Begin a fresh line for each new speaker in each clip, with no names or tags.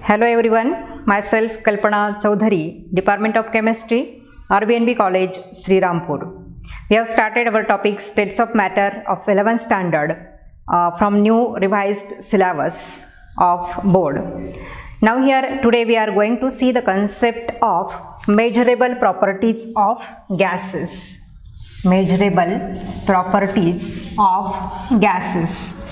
Hello everyone, myself Kalpana Chaudhary, Department of Chemistry, RBNB College, Sri Rampur. We have started our topic States of Matter of 11th Standard from new revised syllabus of board. Now here today we are going to see the concept of measurable properties of gases. Measurable properties of gases.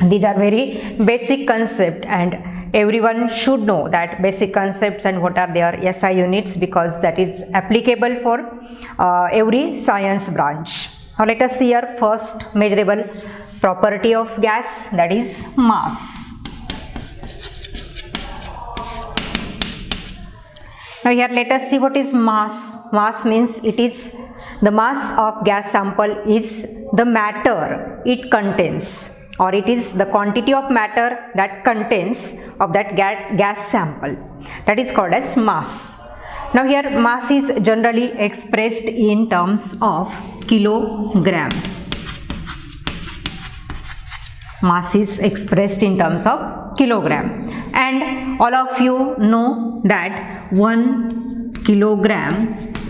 These are very basic concept and everyone should know that basic concepts and what are their SI units, because that is applicable for every science branch. Now let us see here first measurable property of gas, that is mass. Now here let us see what is mass. Mass means it is the mass of gas sample is the matter it contains, or it is the quantity of matter that contains of that gas sample. That is called as mass. Now here mass is generally expressed in terms of kilogram. Mass is expressed in terms of kilogram. And all of you know that 1 kilogram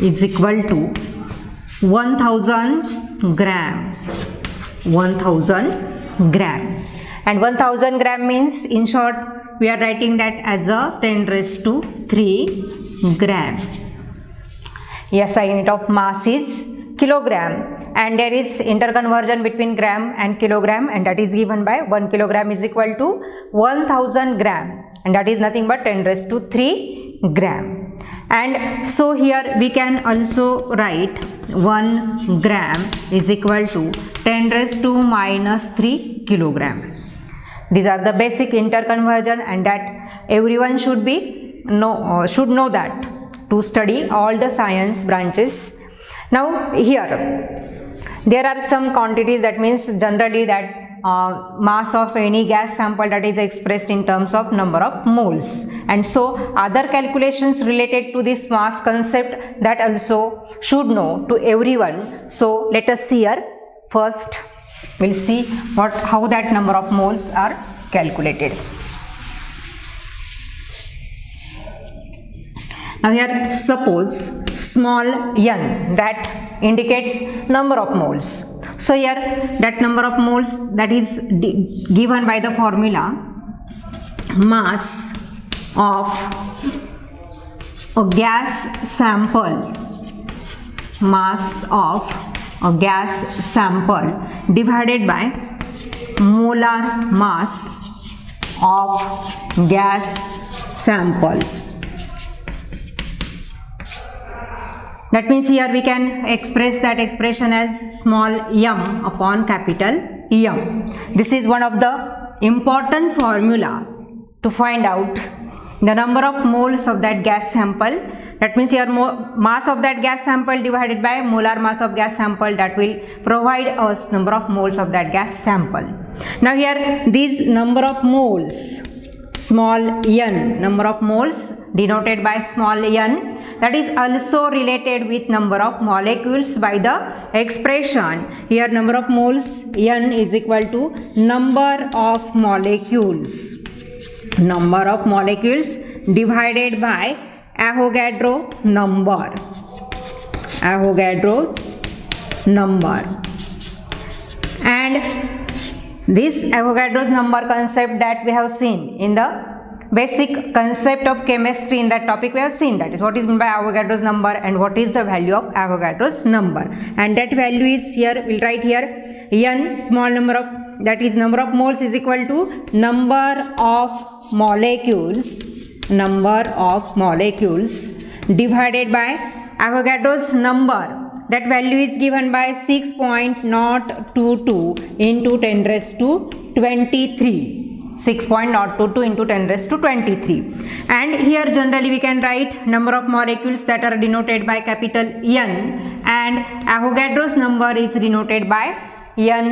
is equal to 1000 gram. 1000 gram, and 1000 gram means, in short, we are writing that as a 10 raised to 3 gram. SI unit of mass is kilogram, and there is interconversion between gram and kilogram, and that is given by 1 kilogram is equal to 1000 gram, and that is nothing but 10 raised to 3 gram. And so here we can also write 1 gram is equal to 10 raised to minus 3 kilogram. These are the basic interconversion, and that everyone should know that to study all the science branches. Now here there are some quantities, that means generally that mass of any gas sample that is expressed in terms of number of moles, and so other calculations related to this mass concept that also should know to everyone. So let us see here first. We'll see how that number of moles are calculated. Now here suppose small n, that indicates number of moles. So here that number of moles, that is given by the formula mass of a gas sample. Mass of a gas sample divided by molar mass of gas sample. That means here we can express that expression as small m upon capital M. This is one of the important formula to find out the number of moles of that gas sample. That means here mass of that gas sample divided by molar mass of gas sample, that will provide us number of moles of that gas sample. Now here these number of moles, small n, number of moles denoted by small n, that is also related with number of molecules by the expression. Here number of moles n is equal to number of molecules. Number of molecules divided by Avogadro number. Avogadro number. And this Avogadro's number concept that we have seen in the basic concept of chemistry, in that topic we have seen that is what is meant by Avogadro's number and what is the value of Avogadro's number. And that value is here, we'll write here n, small number of, that is number of moles is equal to number of molecules. Number of molecules divided by Avogadro's number. That value is given by 6.022 into 10 raised to 23. 6.022 into 10 raised to 23. And here generally we can write number of molecules that are denoted by capital N, and Avogadro's number is denoted by Na.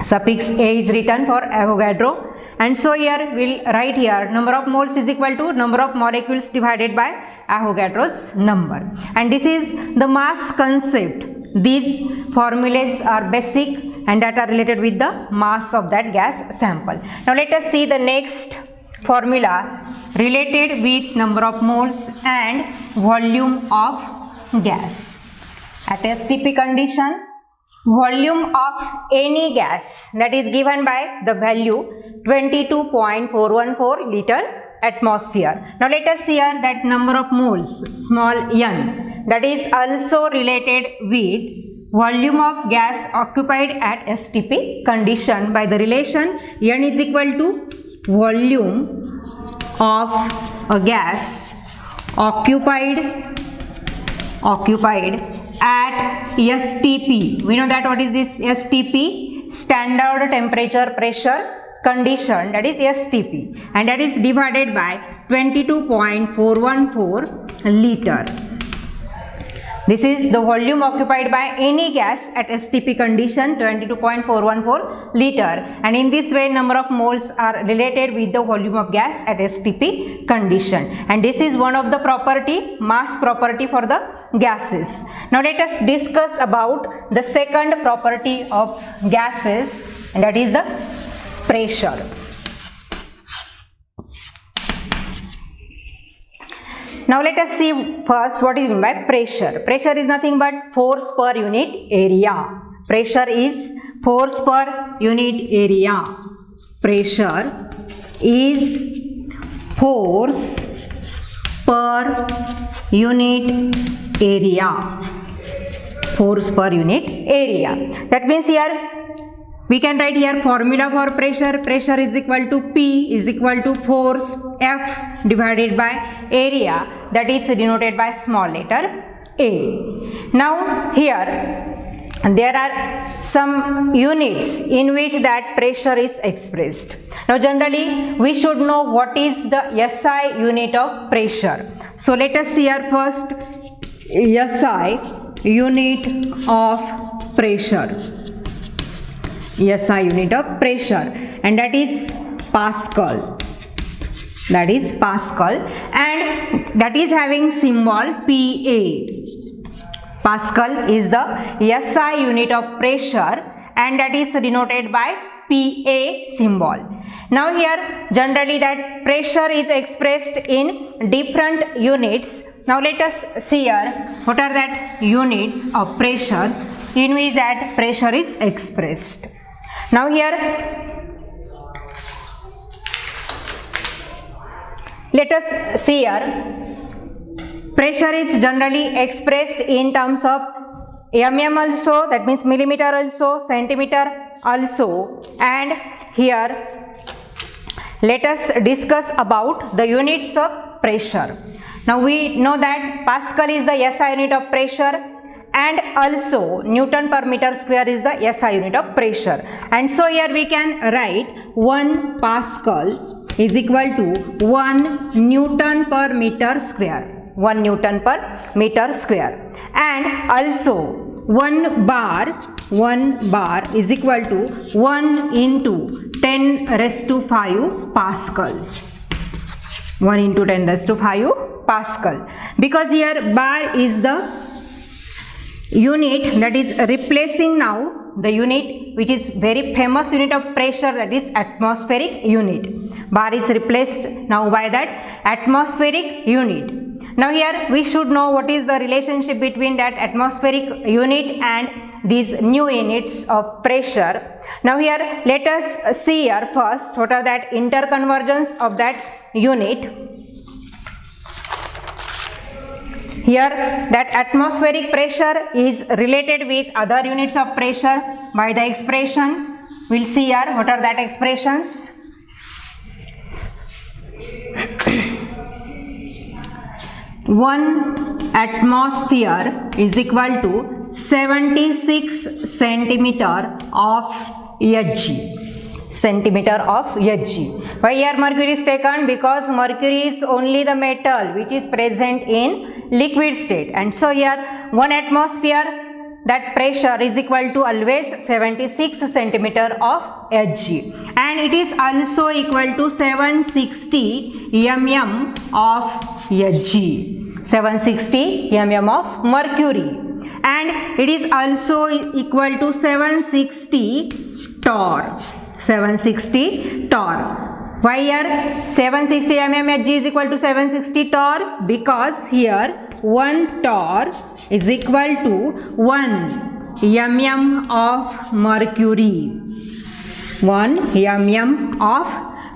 Suffix A is written for Avogadro. And so here we'll write here number of moles is equal to number of molecules divided by Avogadro's number. And this is the mass concept. These formulas are basic and that are related with the mass of that gas sample. Now let us see the next formula related with number of moles and volume of gas. At STP condition, volume of any gas that is given by the value 22.414 liter atmosphere. Now let us see here that number of moles, small n, that is also related with volume of gas occupied at STP condition by the relation n is equal to volume of a gas occupied at STP. We know that what is this STP? Standard temperature pressure condition, that is STP, and that is divided by 22.414 liter. This is the volume occupied by any gas at STP condition, 22.414 liter, and in this way number of moles are related with the volume of gas at STP condition, and this is one of the property, mass property for the gases. Now let us discuss about the second property of gases, and that is the pressure. Now let us see first what is meant by pressure. Pressure is nothing but force per unit area. Pressure is force per unit area. Pressure is force per unit area. Force per unit area. That means here we can write here formula for pressure. Pressure is equal to P is equal to force F divided by area, that is denoted by small letter a. Now here there are some units in which that pressure is expressed. Now generally we should know what is the SI unit of pressure. So let us see here first SI unit of pressure. SI unit of pressure, and that is Pascal. That is Pascal, and that is having symbol PA. Pascal is the SI unit of pressure, and that is denoted by PA symbol. Now here generally that pressure is expressed in different units. Now let us see here what are that units of pressures in which that pressure is expressed. Now here let us see here pressure is generally expressed in terms of mm also, that means millimeter also, centimeter also, and here let us discuss about the units of pressure. Now we know that Pascal is the SI unit of pressure, and also Newton per meter square is the SI unit of pressure, and so here we can write 1 Pascal is equal to 1 Newton per meter square, 1 Newton per meter square, and also 1 bar is equal to 1 into 10 raised to 5 Pascal. 1 into 10 raised to 5 Pascal, because here bar is the unit that is replacing now the unit which is very famous unit of pressure, that is atmospheric unit. Bar is replaced now by that atmospheric unit. Now here we should know what is the relationship between that atmospheric unit and these new units of pressure. Now here let us see here first what are that interconversions of that unit. Here that atmospheric pressure is related with other units of pressure by the expression. We'll see here what are that expressions. 1 atmosphere is equal to 76 centimeter of Hg. Centimeter of Hg. Why here mercury is taken? Because mercury is only the metal which is present in liquid state, and so here 1 atmosphere that pressure is equal to always 76 centimeter of Hg, and it is also equal to 760 mm of Hg, 760 mm of mercury, and it is also equal to 760 torr. 760 torr. Why here 760 mmHg is equal to 760 torr? Because here 1 torr is equal to 1 mm of mercury. 1 mm of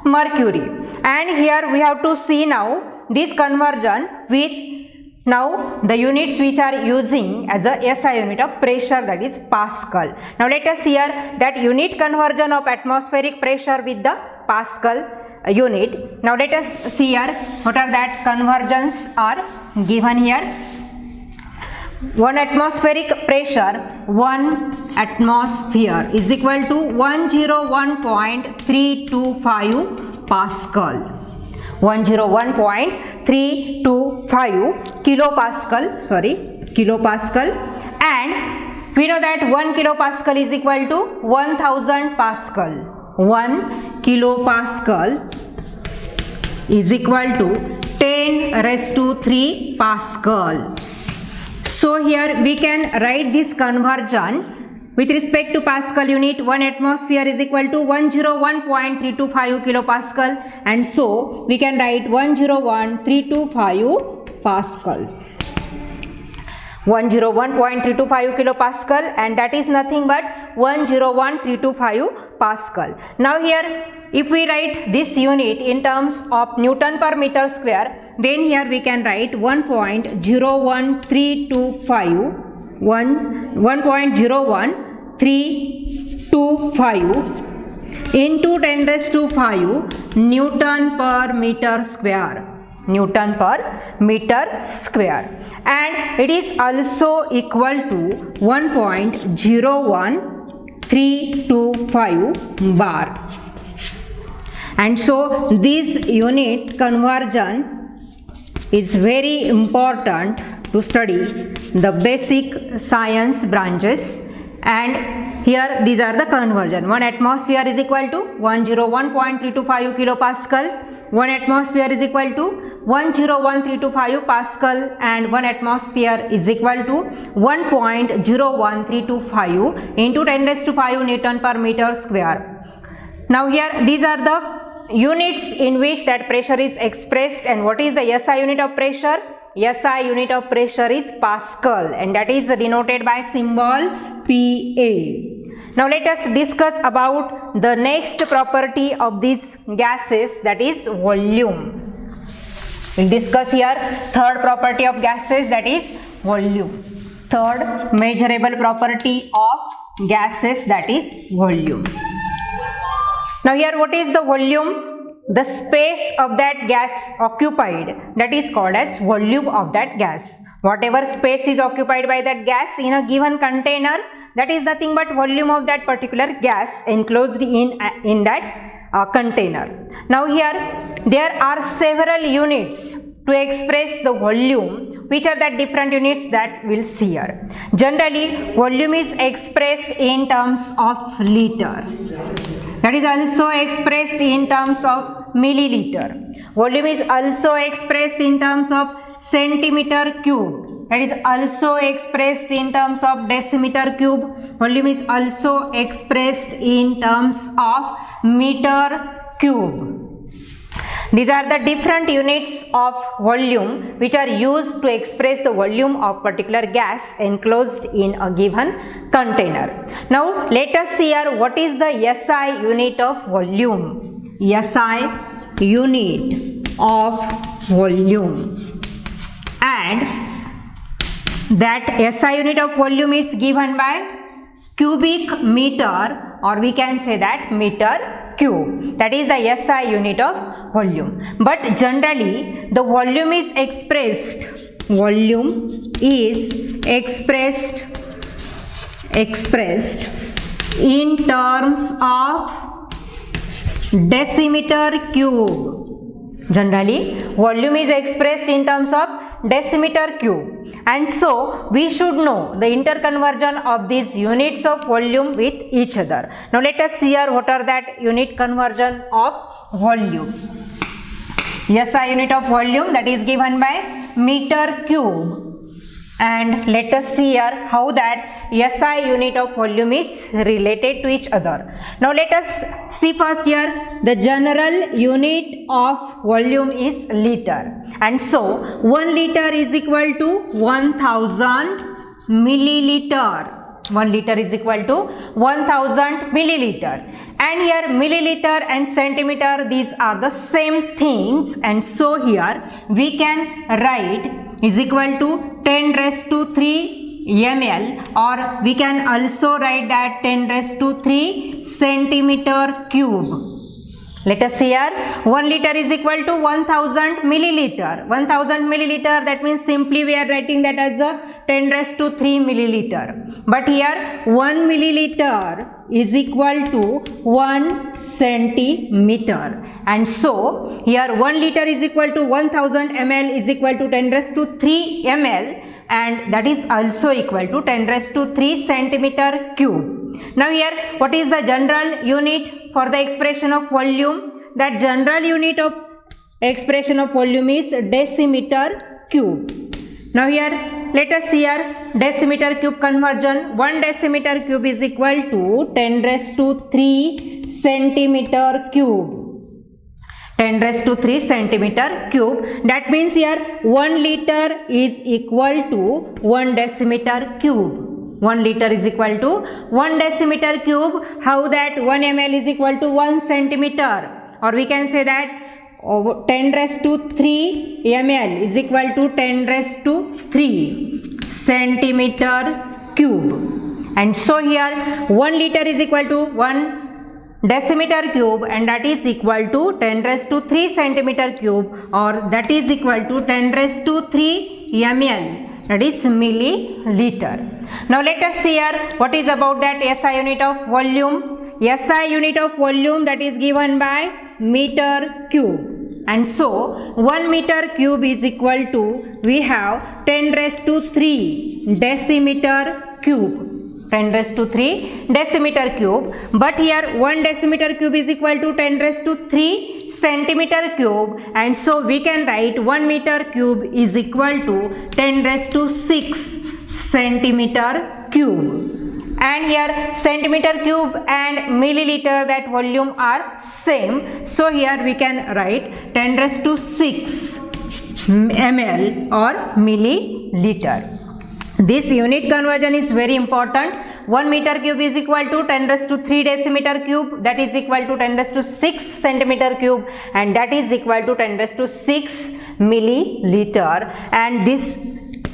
mercury. And here we have to see now this conversion with now the units which are using as a SI unit of pressure, that is Pascal. Now let us hear that unit conversion of atmospheric pressure with the Pascal unit. Now let us see here what are that conversions are given here. 1 atmospheric pressure, 1 atmosphere is equal to 101.325 Pascal. 101.325 kilopascal, and we know that 1 kilopascal is equal to 1000 pascal. 1 kilopascal is equal to 10⁻³ Pascal. So here we can write this conversion with respect to Pascal unit. 1 atmosphere is equal to 101.325 kilopascal, and so we can write 101.325 Pascal. 101.325 kilopascal, and that is nothing but 101.325 Pascal. Now here if we write this unit in terms of Newton per meter square, then here we can write 1.01325 into 10⁵ Newton per meter square. Newton per meter square, and it is also equal to 1.01325 bar. And so this unit conversion is very important to study the basic science branches, and here these are the conversion. 1 atmosphere is equal to 101.325 kilopascal, 1 atmosphere is equal to 101.325 Pascal, and 1 atmosphere is equal to 1.01325 into 10⁵ Newton per meter square. Now here these are the units in which that pressure is expressed. And what is the SI unit of pressure? SI unit of pressure is Pascal, and that is denoted by symbol Pa. Now let us discuss about the next property of these gases, that is volume. We'll discuss here third property of gases, that is volume. Third measurable property of gases, that is volume. Now here what is the volume? The space of that gas occupied, that is called as volume of that gas. Whatever space is occupied by that gas in a given container, that is nothing but volume of that particular gas enclosed in that container. Now here there are several units to express the volume. Which are the different units that we'll see here? Generally volume is expressed in terms of liter. That is also expressed in terms of milliliter. Volume is also expressed in terms of centimeter cube. That is also expressed in terms of decimeter cube. Volume is also expressed in terms of meter cube. These are the different units of volume which are used to express the volume of particular gas enclosed in a given container. Now let us see here what is the SI unit of volume. SI unit of volume, and that SI unit of volume is given by cubic meter, or we can say that meter cube. That is the SI unit of volume. But generally the volume is expressed in terms of decimeter cube. Generally volume is expressed in terms of decimeter cube, and so we should know the interconversion of these units of volume with each other. Now let us see here what are that unit conversion of volume. SI unit of volume, that is given by meter cube. And let us see here how that SI unit of volume is related to each other. Now let us see first here the general unit of volume is liter, and so 1 liter is equal to 1000 milliliter. 1 liter is equal to 1000 milliliter, and here milliliter and centimeter, these are the same things, and so here we can write is equal to 10 raised to 3 ml, or we can also write that 10 raised to 3 centimeter cube. Let us see here, 1 liter is equal to 1000 milliliter. 1000 milliliter, that means simply we are writing that as a 10 raised to 3 milliliter. But here 1 milliliter is equal to 1 centimeter. And so here 1 liter is equal to 1000 ml is equal to 10 raised to 3 ml, and that is also equal to 10 raised to 3 centimeter cube. Now here what is the general unit for the expression of volume? That general unit of expression of volume is decimeter cube. Now here let us see here decimeter cube conversion. 1 decimeter cube is equal to 10 raised to 3 centimeter cube. 10 raised to 3 centimeter cube. That means here 1 liter is equal to 1 decimeter cube. 1 liter is equal to 1 decimeter cube. How that 1 ml is equal to 1 centimeter, or we can say that 10 raised to 3 ml is equal to 10 raised to 3 centimeter cube. And so here 1 liter is equal to 1 decimeter cube, and that is equal to 10 raised to 3 centimeter cube, or that is equal to 10 raised to 3 ml. That is milliliter. Now let us see here what is about that SI unit of volume. SI unit of volume, that is given by meter cube. And so 1 meter cube is equal to, we have 10 raised to 3 decimeter cube. 10 raised to 3 decimeter cube, but here 1 decimeter cube is equal to 10 raised to 3 centimeter cube, and so we can write 1 meter cube is equal to 10 raised to 6 centimeter cube. And here centimeter cube and milliliter, that volume are same, so here we can write 10 raised to 6 ml or milliliter. This unit conversion is very important. 1 meter cube is equal to 10 raised to 3 decimeter cube, that is equal to 10 raised to 6 centimeter cube, and that is equal to 10 raised to 6 milliliter. And this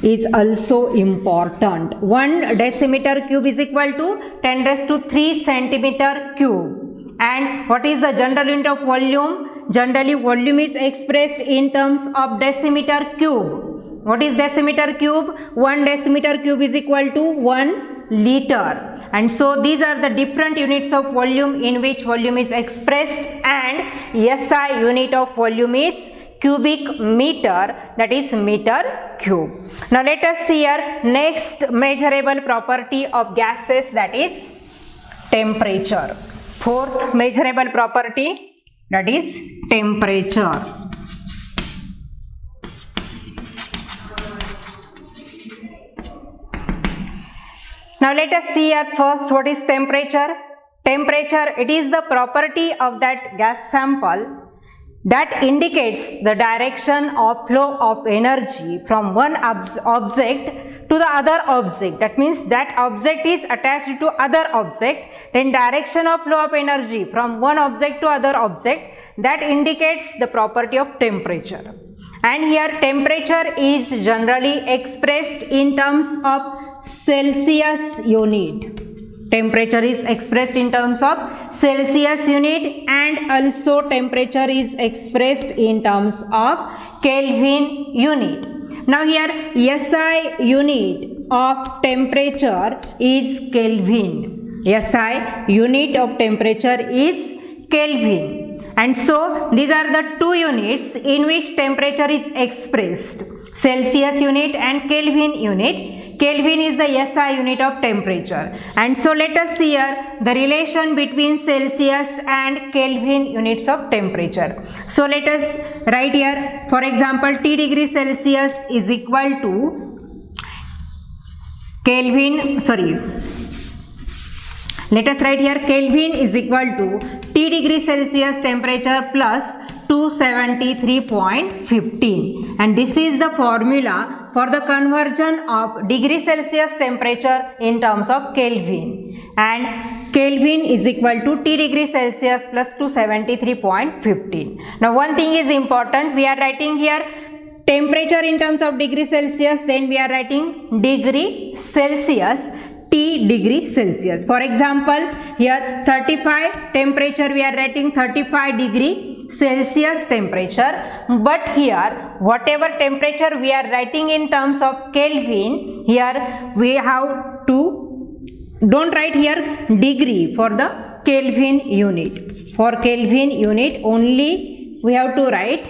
is also important. 1 decimeter cube is equal to 10 raised to 3 centimeter cube. And what is the general unit of volume? Generally volume is expressed in terms of decimeter cube. What is decimeter cube? 1 decimeter cube is equal to 1 liter. And so these are the different units of volume in which volume is expressed, and SI unit of volume is cubic meter, that is meter cube. Now let us see here next measurable property of gases, that is temperature. Fourth measurable property, that is temperature. Now let us see at first what is temperature. Temperature, it is the property of that gas sample that indicates the direction of flow of energy from one object to the other object. That means that object is attached to other object, then direction of flow of energy from one object to other object, that indicates the property of temperature. And here temperature is generally expressed in terms of Celsius unit. Temperature is expressed in terms of Celsius unit, and also temperature is expressed in terms of Kelvin unit. Now here SI unit of temperature is Kelvin. SI unit of temperature is Kelvin. And so these are the two units in which temperature is expressed, Celsius unit and Kelvin unit. Kelvin is the SI unit of temperature. And so let us see here the relation between Celsius and Kelvin units of temperature. So let us write here, for example, T degree Celsius is equal to Kelvin, sorry, let us write here Kelvin is equal to T degree Celsius temperature plus 273.15, and this is the formula for the conversion of degree Celsius temperature in terms of Kelvin, and Kelvin is equal to T degree Celsius plus 273.15. Now one thing is important, we are writing here temperature in terms of degree Celsius, then we are writing degree Celsius, T degree Celsius. For example, here 35 temperature, we are writing 35 degree Celsius temperature, but here whatever temperature we are writing in terms of Kelvin, here we have to, don't write here degree for the Kelvin unit. For Kelvin unit only we have to write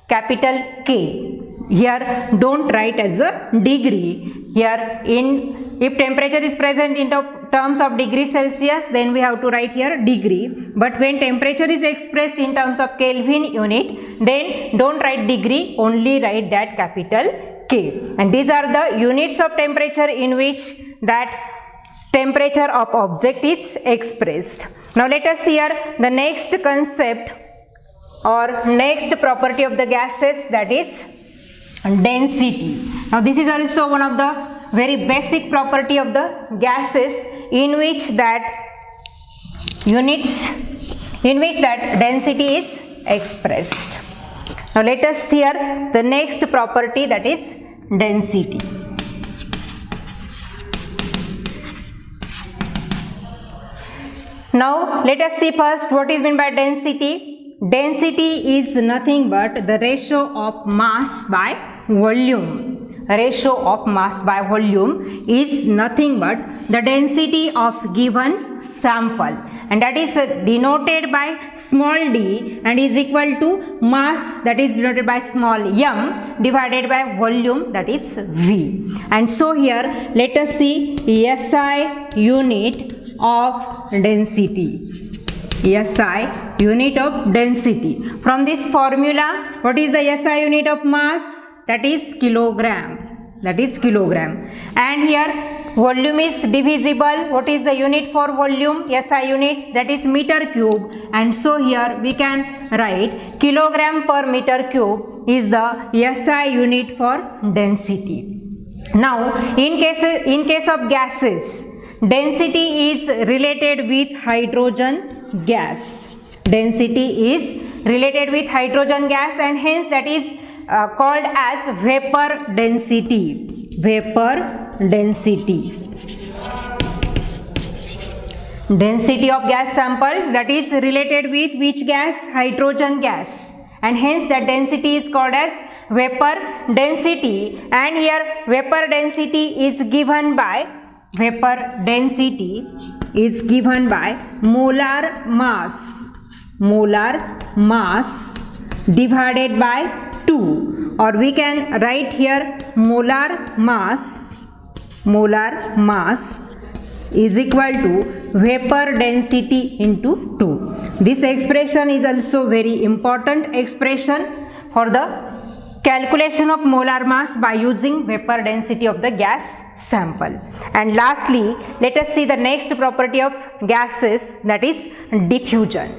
capital K. Here don't write as a degree. Here if temperature is present in terms of degree Celsius, then we have to write here degree, but when temperature is expressed in terms of Kelvin unit, then don't write degree, only write that capital K. And these are the units of temperature in which that temperature of object is expressed. Now let us see here the next concept or next property of the gases, that is density. Now this is also one of the very basic property of the gases in which that density is expressed. Now let us see here the next property, that is density. Now let us see first what is meant by density. Density is nothing but the ratio of mass by volume. Ratio of mass by volume is nothing but the density of given sample, and that is denoted by small d and is equal to mass, that is denoted by small m, divided by volume, that is V. And so here let us see SI unit of density. SI unit of density. From this formula, what is the SI unit of mass? That is kilogram. That is kilogram. And here volume is divisible. What is the unit for volume? SI unit, that is meter cube. And so here we can write kilogram per meter cube is the SI unit for density. Now in case of gases, density is related with hydrogen gas. Density is related with hydrogen gas, and hence that is called as vapor density. Vapor density. Density of gas sample, that is related with which gas? Hydrogen gas, and hence that density is called as vapor density. And here vapor density is given by molar mass divided by 2, or we can write here molar mass is equal to vapor density into 2. This expression is also very important expression for the calculation of molar mass by using vapor density of the gas sample. And lastly, let us see the next property of gases, that is diffusion.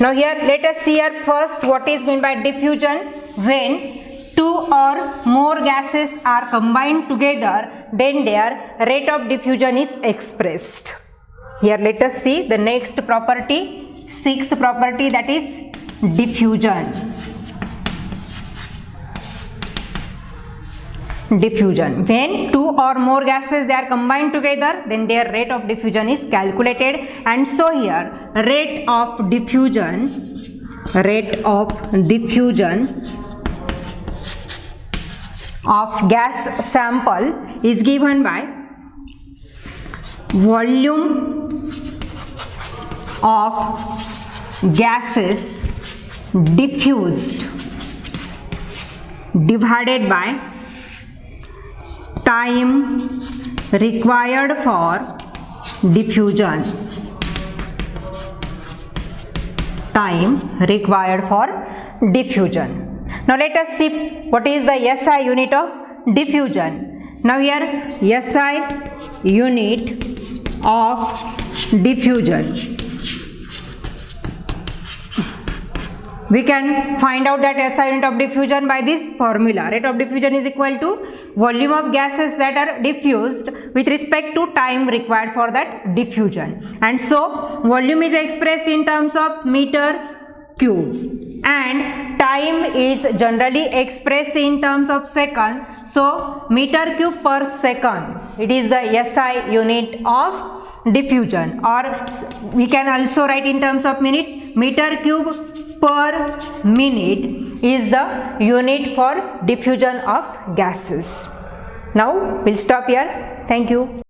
Now here let us see here first what is meant by diffusion. When two or more gases are combined together, then their rate of diffusion is expressed. Here let us see the next property, sixth property, that is diffusion. Diffusion. When two or more gases they are combined together, then their rate of diffusion is calculated. And so here rate of diffusion of gas sample is given by volume of gases diffused divided by time required for diffusion. Time required for diffusion. Now let us see what is the SI unit of diffusion. Now here SI unit of diffusion. We can find out that SI unit of diffusion by this formula. Rate of diffusion is equal to volume of gases that are diffused with respect to time required for that diffusion. And so volume is expressed in terms of meter cube and time is generally expressed in terms of second. So meter cube per second, it is the SI unit of diffusion, or we can also write in terms of minute. Meter cube per minute is the unit for diffusion of gases. Now we'll stop here. Thank you.